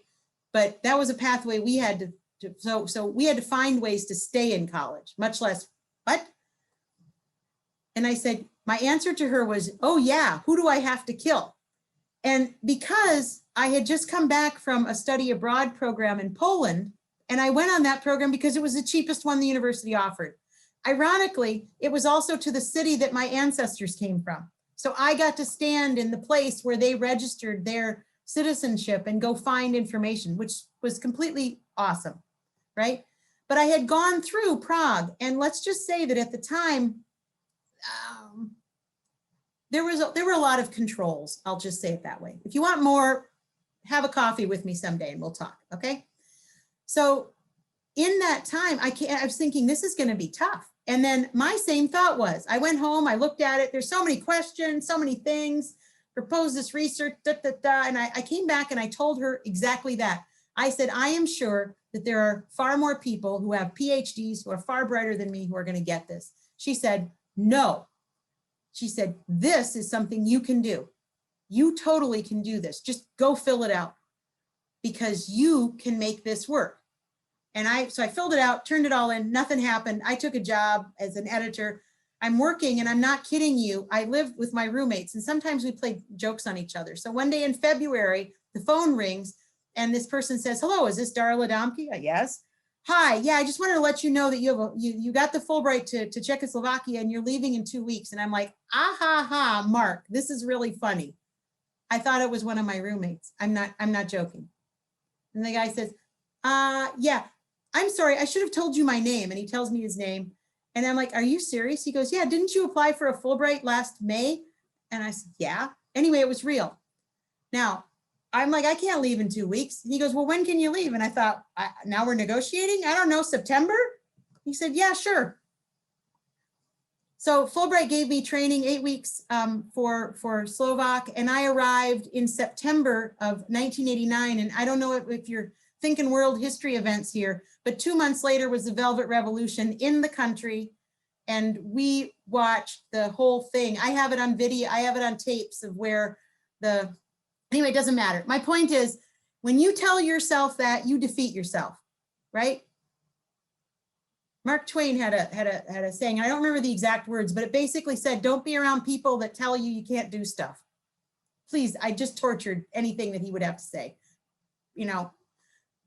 But that was a pathway we had so we had to find ways to stay in college, much less what? And I said, my answer to her was, oh yeah, who do I have to kill? And because I had just come back from a study abroad program in Poland, and I went on that program because it was the cheapest one the university offered. Ironically, it was also to the city that my ancestors came from. So I got to stand in the place where they registered their citizenship and go find information, which was completely awesome, right? But I had gone through Prague, and let's just say that at the time, there were a lot of controls. I'll just say it that way. If you want more, have a coffee with me someday and we'll talk, okay? So in that time, I was thinking this is going to be tough. And then my same thought was, I went home, I looked at it. There's so many questions, so many things, proposed this research, and I came back and I told her exactly that. I said, I am sure that there are far more people who have PhDs who are far brighter than me who are going to get this. She said, no. She said, this is something you can do. You totally can do this. Just go fill it out because you can make this work. And so I filled it out, turned it all in, nothing happened. I took a job as an editor. I'm working, and I'm not kidding you. I live with my roommates, and sometimes we play jokes on each other. So one day in February, the phone rings and this person says, hello, is this Darla Domke? Yes. Hi, yeah, I just wanted to let you know that you got the Fulbright to Czechoslovakia and you're leaving in 2 weeks. And I'm like, ah, ha, ha, Mark, this is really funny. I thought it was one of my roommates. I'm not joking. And the guy says, yeah, I'm sorry, I should have told you my name. And he tells me his name. And I'm like, are you serious? He goes, yeah, didn't you apply for a Fulbright last May? And I said, yeah. Anyway, it was real. Now, I'm like, I can't leave in 2 weeks. And he goes, well, when can you leave? And I thought, now we're negotiating? I don't know, September? He said, yeah, sure. So Fulbright gave me training 8 weeks for Slovak, and I arrived in September of 1989. And I don't know if you're thinking world history events here, but 2 months later was the Velvet Revolution in the country, and we watched the whole thing. I have it on video, I have it on tapes of where anyway, it doesn't matter. My point is, when you tell yourself that, you defeat yourself, right? Mark Twain had a saying, and I don't remember the exact words, but it basically said, don't be around people that tell you you can't do stuff. please, I just tortured anything that he would have to say, you know.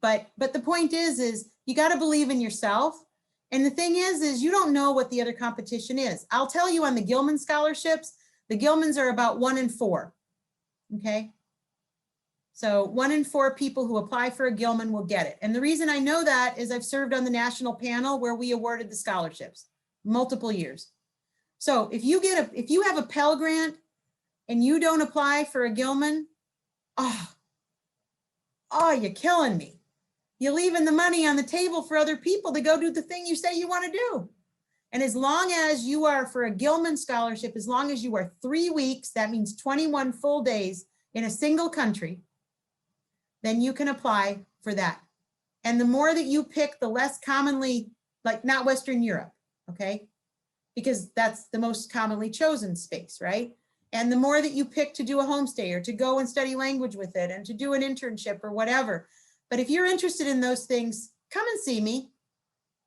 But the point is you got to believe in yourself. And the thing is you don't know what the other competition is. I'll tell you on the Gilman scholarships, the Gilmans are about 1 in 4. Okay. So 1 in 4 people who apply for a Gilman will get it. And the reason I know that is I've served on the national panel where we awarded the scholarships multiple years. So if you have a Pell Grant and you don't apply for a Gilman, oh, you're killing me. You're leaving the money on the table for other people to go do the thing you say you want to do. And as long as you are for a Gilman scholarship, as long as you are 3 weeks, that means 21 full days in a single country, then you can apply for that. And the more that you pick, the less commonly, like not Western Europe, okay? Because that's the most commonly chosen space, right? And the more that you pick to do a homestay or to go and study language with it and to do an internship or whatever. But if you're interested in those things, come and see me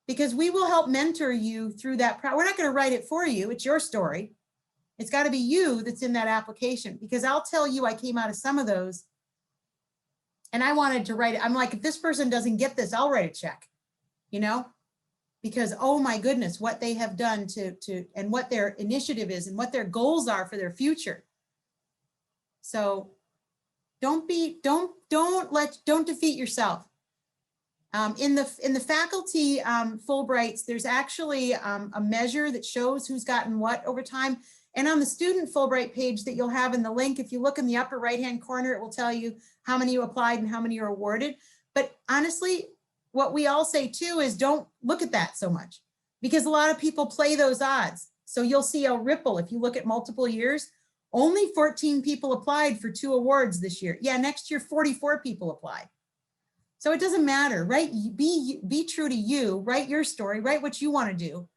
because we will help mentor you through that. We're not going to write it for you. It's your story. It's got to be you that's in that application because I'll tell you, I came out of some of those and I wanted to write it. I'm like, if this person doesn't get this, I'll write a check, you know, because, oh my goodness, what they have done and what their initiative is and what their goals are for their future. So don't defeat yourself. In the faculty Fulbrights, there's actually a measure that shows who's gotten what over time. And on the student Fulbright page that you'll have in the link, if you look in the upper right-hand corner, it will tell you how many you applied and how many are awarded. But honestly, what we all say too is don't look at that so much because a lot of people play those odds. So you'll see a ripple. If you look at multiple years, only 14 people applied for 2 awards this year. Yeah, next year, 44 people applied. So it doesn't matter, right? Be true to you, write your story, write what you want to do.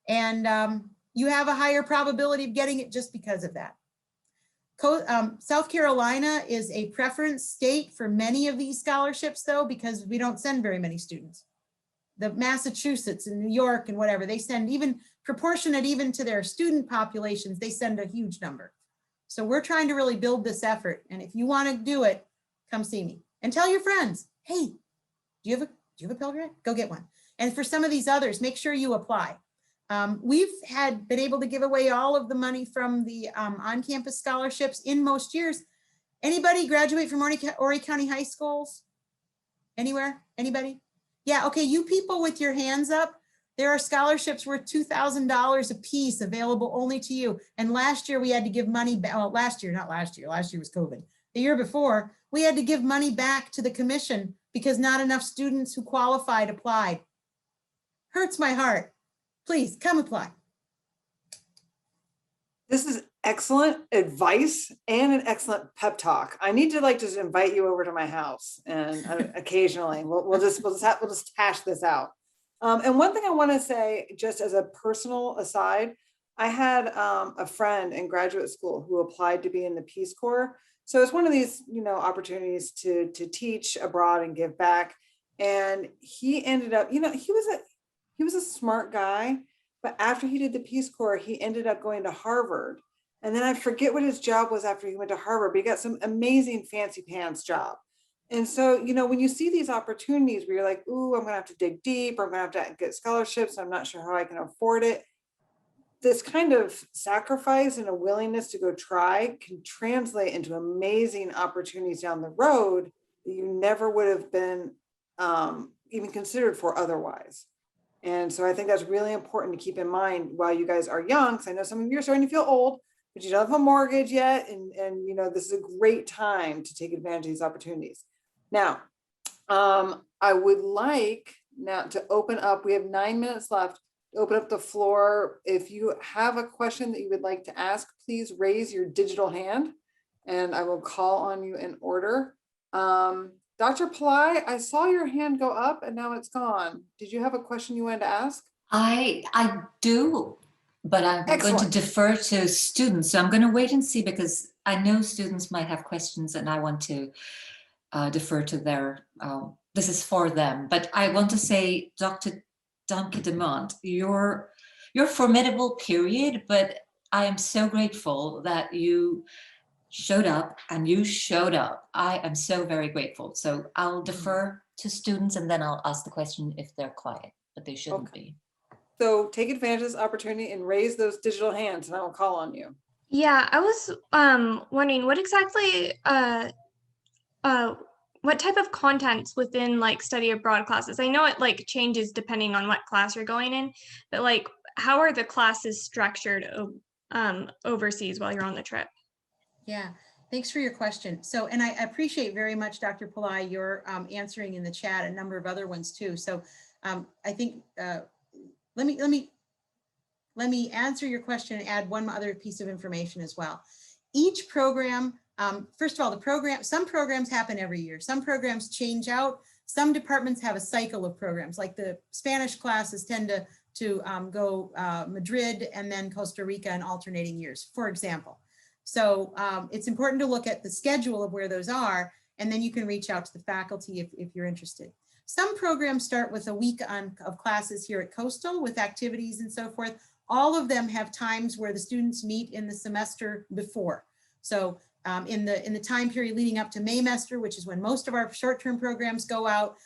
And you have a higher probability of getting it just because of that. South Carolina is a preference state for many of these scholarships though, because we don't send very many students. The Massachusetts and New York and whatever, they send even proportionate even to their student populations, they send a huge number. So we're trying to really build this effort. And if you want to do it, come see me and tell your friends, hey, do you have a Pell Grant? Go get one. And for some of these others, make sure you apply. We've been able to give away all of the money from the on-campus scholarships in most years. Anybody graduate from Horry County High Schools? Anywhere? Anybody? Yeah, okay, you people with your hands up, there are scholarships worth $2,000 a piece available only to you. And last year we had to give money back, well, last year was COVID. The year before, we had to give money back to the commission because not enough students who qualified applied. Hurts my heart. Please come apply. This is excellent advice and an excellent pep talk. I need to just invite you over to my house and occasionally we'll just hash this out. And one thing I want to say, just as a personal aside, I had a friend in graduate school who applied to be in the Peace Corps. So it's one of these, opportunities to teach abroad and give back. And he ended up, he was a smart guy, but after he did the Peace Corps, he ended up going to Harvard. And then I forget what his job was after he went to Harvard, but he got some amazing fancy pants job. And so, when you see these opportunities where you're like, ooh, I'm gonna have to dig deep, or I'm gonna have to get scholarships, I'm not sure how I can afford it. This kind of sacrifice and a willingness to go try can translate into amazing opportunities down the road that you never would have been even considered for otherwise. And so I think that's really important to keep in mind while you guys are young, because I know some of you are starting to feel old, but you don't have a mortgage yet. And this is a great time to take advantage of these opportunities. Now, I would like now to open up, we have 9 minutes left, to open up the floor. If you have a question that you would like to ask, please raise your digital hand and I will call on you in order. Dr. Pillai, I saw your hand go up and now it's gone. Did you have a question you wanted to ask? I do, but I'm going to defer to students. So I'm going to wait and see because I know students might have questions and I want to defer to their, this is for them. But I want to say, Dr. Domke-Damonte, your formidable period, but I am so grateful that you showed up, and you showed up. I am so very grateful. So I'll defer to students, and then I'll ask the question if they're quiet, but they shouldn't be. So take advantage of this opportunity and raise those digital hands and I will call on you. Yeah, I was wondering what exactly what type of contents within like study abroad classes? I know it like changes depending on what class you're going in, but like how are the classes structured overseas while you're on the trip? Yeah, thanks for your question. So, and I appreciate very much, Dr. Pillai, your answering in the chat, a number of other ones too. So I think, let me answer your question and add one other piece of information as well. Each program, first of all, some programs happen every year. Some programs change out. Some departments have a cycle of programs, like the Spanish classes tend to go Madrid and then Costa Rica in alternating years, for example. So it's important to look at the schedule of where those are, and then you can reach out to the faculty if you're interested. Some programs start with a week of classes here at Coastal with activities and so forth. All of them have times where the students meet in the semester before. So in the time period leading up to Maymester, which is when most of our short-term programs go out,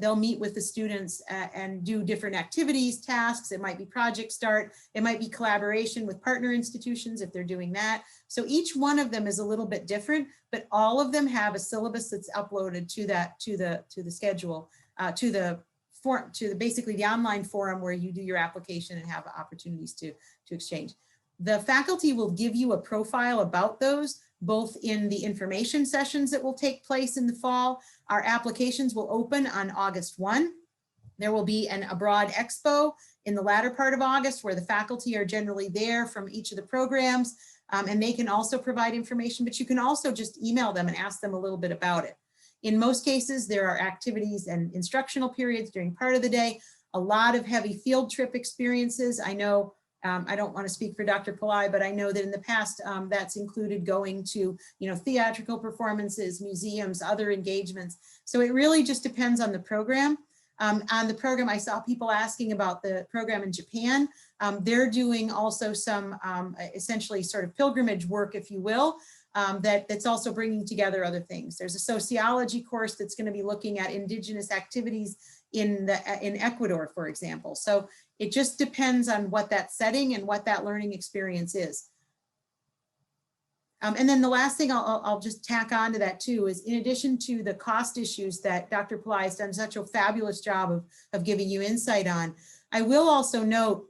they'll meet with the students and do different activities, tasks. It might be project start. It might be collaboration with partner institutions if they're doing that. So each one of them is a little bit different, but all of them have a syllabus that's uploaded to the schedule, to basically the online forum where you do your application and have opportunities to exchange. The faculty will give you a profile about those, both in the information sessions that will take place in the fall. Our applications will open on August 1. There will be an Abroad Expo in the latter part of August where the faculty are generally there from each of the programs, and they can also provide information, but you can also just email them and ask them a little bit about it. In most cases, there are activities and instructional periods during part of the day, a lot of heavy field trip experiences. I know, I don't want to speak for Dr. Pillai, but I know that in the past that's included going to, theatrical performances, museums, other engagements. So it really just depends on the program. On the program, I saw people asking about the program in Japan. They're doing also some essentially sort of pilgrimage work, if you will, that's also bringing together other things. There's a sociology course that's going to be looking at indigenous activities in Ecuador, for example. So it just depends on what that setting and what that learning experience is. And then the last thing I'll just tack on to that too is, in addition to the cost issues that Dr. Pillai has done such a fabulous job of giving you insight on, I will also note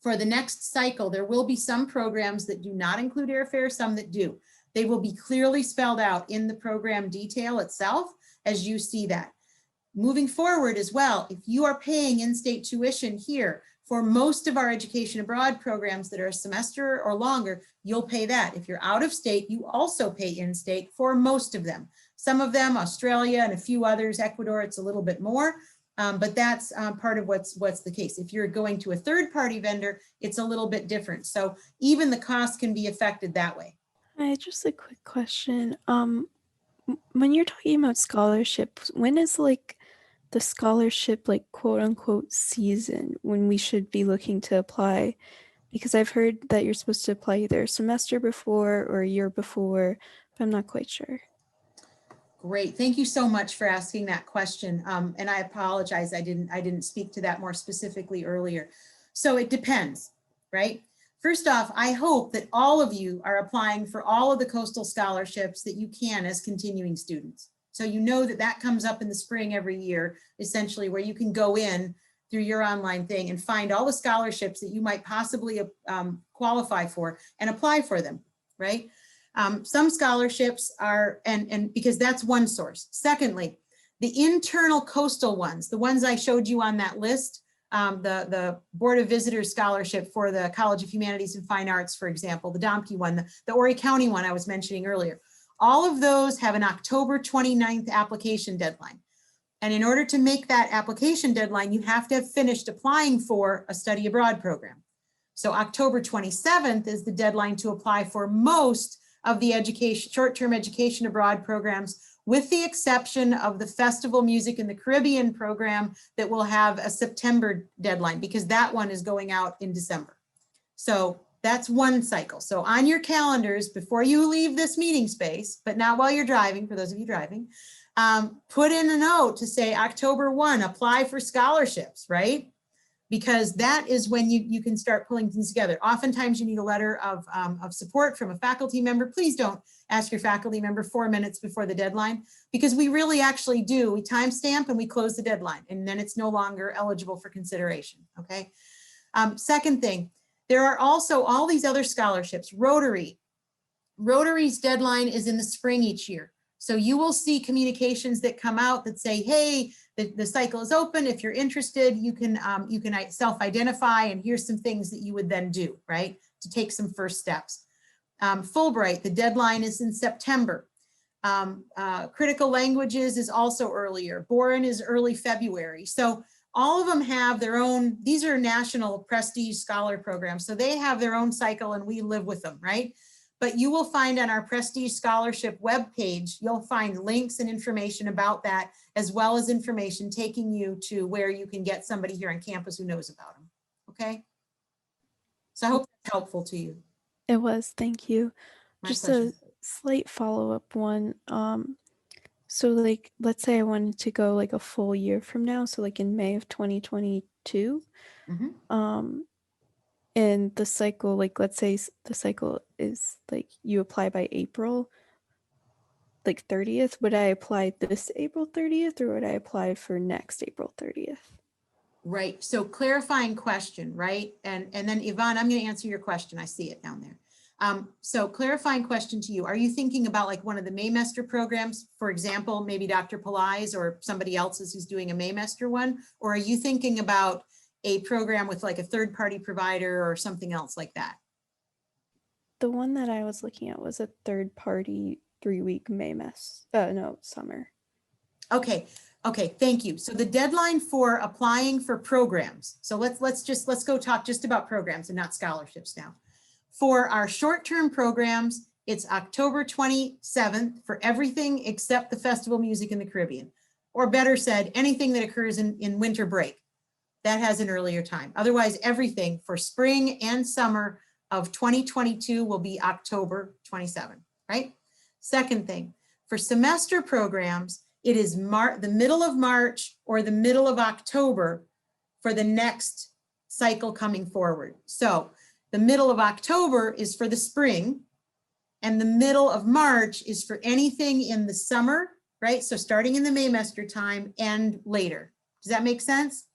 for the next cycle, there will be some programs that do not include airfare, some that do. They will be clearly spelled out in the program detail itself as you see that. Moving forward as well, if you are paying in-state tuition here for most of our education abroad programs that are a semester or longer, you'll pay that. If you're out of state, you also pay in-state for most of them. Some of them, Australia and a few others, Ecuador, it's a little bit more, but that's part of what's the case. If you're going to a third-party vendor, it's a little bit different. So even the cost can be affected that way. Just a quick question. When you're talking about scholarships, when is like the scholarship, like quote unquote season, when we should be looking to apply? Because I've heard that you're supposed to apply either a semester before or a year before, but I'm not quite sure. Great, thank you so much for asking that question. And I apologize, I didn't speak to that more specifically earlier. So it depends, right? First off, I hope that all of you are applying for all of the coastal scholarships that you can as continuing students. So you know that that comes up in the spring every year, essentially, where you can go in through your online thing and find all the scholarships that you might possibly qualify for and apply for them, right? Some scholarships are, and because that's one source. Secondly, the internal coastal ones, the ones I showed you on that list, the Board of Visitors Scholarship for the College of Humanities and Fine Arts, for example, the Domke one, the Horry County one I was mentioning earlier. All of those have an October 29th application deadline. And in order to make that application deadline, you have to have finished applying for a study abroad program. So October 27th is the deadline to apply for most of the short-term education abroad programs, with the exception of the Festival Music in the Caribbean program that will have a September deadline, because that one is going out in December. So That's one cycle. So on your calendars, before you leave this meeting space, but not while you're driving, for those of you driving, put in a note to say October 1, apply for scholarships, right? Because that is when you can start pulling things together. Oftentimes you need a letter of support from a faculty member. Please don't ask your faculty member 4 minutes before the deadline, because we really actually do. We timestamp and we close the deadline, and then it's no longer eligible for consideration, okay? Second thing, there are also all these other scholarships. Rotary's deadline is in the spring each year. So you will see communications that come out that say, hey, the cycle is open. If you're interested, you can self-identify, and here's some things that you would then do, right? To take some first steps. Fulbright, the deadline is in September. Critical languages is also earlier. Boren is early February. So all of them have their own, these are national prestige scholar programs. So they have their own cycle and we live with them, right? But you will find on our Prestige Scholarship webpage, you'll find links and information about that, as well as information taking you to where you can get somebody here on campus who knows about them, okay? So I hope that's helpful to you. It was, thank you. My Just pleasure. a slight follow-up one. So like, let's say I wanted to go like a full year from now, so like in May of 2022. Mhm. And the cycle, like let's say the cycle is like you apply by April like 30th. Would I apply this April 30th, or would I apply for next April 30th? Right, so clarifying question, right? And then Yvonne, I'm gonna answer your question. I see it down there. So clarifying question to you. Are you thinking about like one of the Maymester programs, for example, maybe Dr. Pillai's or somebody else's who's doing a Maymester one? Or are you thinking about a program with like a third-party provider or something else like that? The one that I was looking at was a third-party 3-week summer. Okay, thank you. So the deadline for applying for programs. So let's go talk just about programs and not scholarships now. For our short-term programs, it's October 27th for everything except the Festival Music in the Caribbean. Or better said, anything that occurs in winter break. That has an earlier time. Otherwise, everything for spring and summer of 2022 will be October 27, right? Second thing, for semester programs, it is the middle of March or the middle of October for the next cycle coming forward. So the middle of October is for the spring, and the middle of March is for anything in the summer, right? So starting in the Maymester time and later. Does that make sense?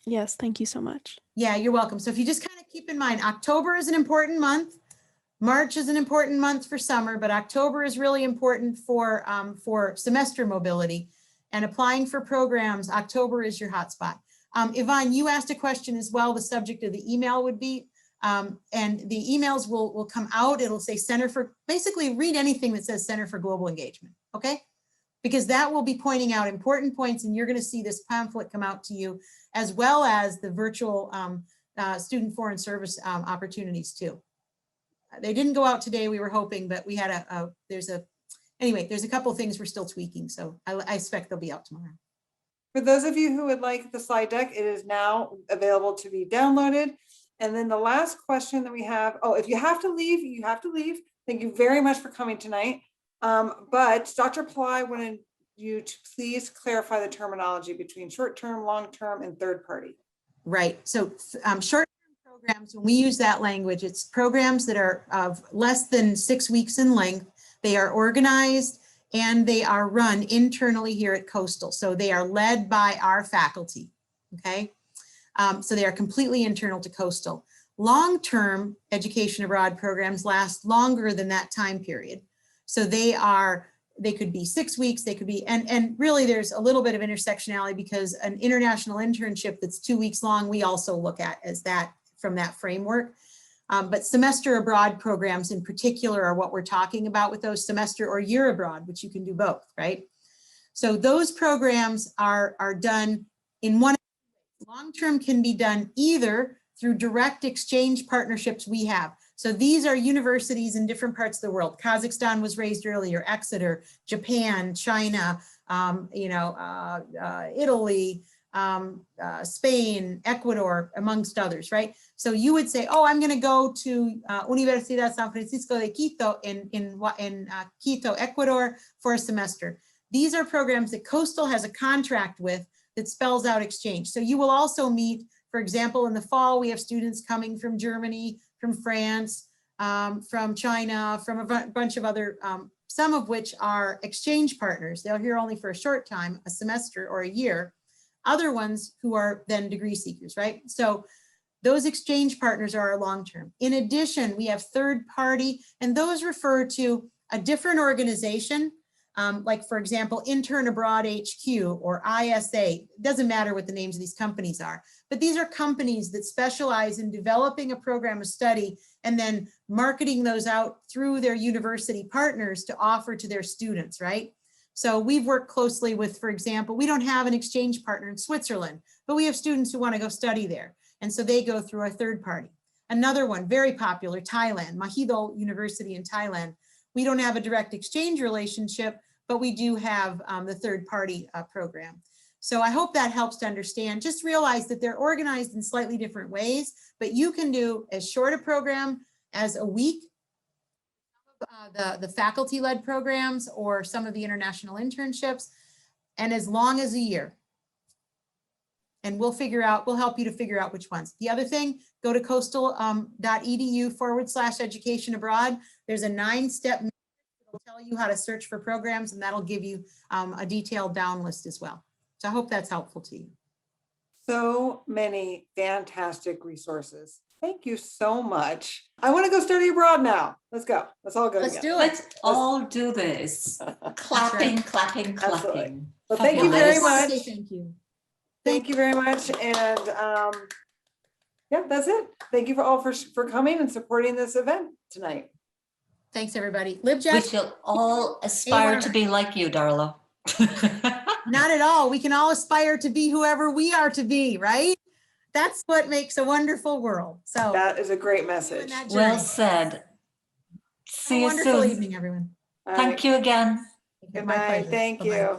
Yes, thank you so much. Yeah, you're welcome. So if you just kind of keep in mind, October is an important month. March is an important month for summer, but October is really important for semester mobility. And applying for programs, October is your hotspot. Yvonne, you asked a question as well. The subject of the email would be, and the emails will come out. It'll say Center for, basically read anything that says Center for Global Engagement, okay? Because that will be pointing out important points, and you're going to see this pamphlet come out to you, as well as the virtual student foreign service opportunities too. They didn't go out today, we were hoping, but we had there's a couple of things we're still tweaking, so I expect they'll be out tomorrow. For those of you who would like the slide deck, it is now available to be downloaded. And then the last question that we have, if you have to leave, you have to leave. Thank you very much for coming tonight. But Dr. Pillai wanted you to please clarify the terminology between short-term, long-term, and third-party. Right, so short-term programs, when we use that language, it's programs that are of less than 6 weeks in length. They are organized and they are run internally here at Coastal. So they are led by our faculty, okay? So they are completely internal to Coastal. Long-term education abroad programs last longer than that time period. So they could be 6 weeks, they could be, and really there's a little bit of intersectionality because an international internship that's 2 weeks long, we also look at as that from that framework. But semester abroad programs in particular are what we're talking about with those, semester or year abroad, which you can do both, right? So those programs are done in one. Long-term can be done either through direct exchange partnerships we have. So these are universities in different parts of the world. Kazakhstan was raised earlier, Exeter, Japan, China, Italy, Spain, Ecuador, amongst others, right? So you would say, oh, I'm going to go to Universidad San Francisco de Quito in Quito, Ecuador for a semester. These are programs that Coastal has a contract with that spells out exchange. So you will also meet, for example, in the fall, we have students coming from Germany, from France, from China, from a bunch of other, some of which are exchange partners. They're here only for a short time, a semester or a year. Other ones who are then degree seekers, right? So those exchange partners are our long-term. In addition, we have third party, and those refer to a different organization, like for example, Intern Abroad HQ or ISA. It doesn't matter what the names of these companies are, but these are companies that specialize in developing a program of study and then marketing those out through their university partners to offer to their students, right? So we've worked closely with, for example, we don't have an exchange partner in Switzerland, but we have students who want to go study there. And so they go through a third party. Another one, very popular, Thailand, Mahidol University in Thailand. We don't have a direct exchange relationship, but we do have the third party program. So I hope that helps to understand. Just realize that they're organized in slightly different ways, but you can do as short a program as a week, the faculty-led programs or some of the international internships, and as long as a year. And we'll help you to figure out which ones. The other thing, go to coastal.edu/education abroad. There's a 9-step method that'll tell you how to search for programs, and that'll give you a detailed down list as well. So I hope that's helpful to you. So many fantastic resources. Thank you so much. I want to go study abroad now. Let's go. Let's all go. Let's together. do it. Let's all do this. Clapping, clapping, Absolutely. clapping. Well, thank you very much. Thank you. Thank you very much. And yeah, that's it. Thank you for coming and supporting this event tonight. Thanks, everybody. We LibJet, shall all aspire to be like you, Darla. not at all. We can all aspire to be whoever we are to be, right? That's what makes a wonderful world. So That is a great message. Well said. See you wonderful soon. evening, everyone. All Thank right. you again. Good My night. pleasure. Thank Bye-bye. you.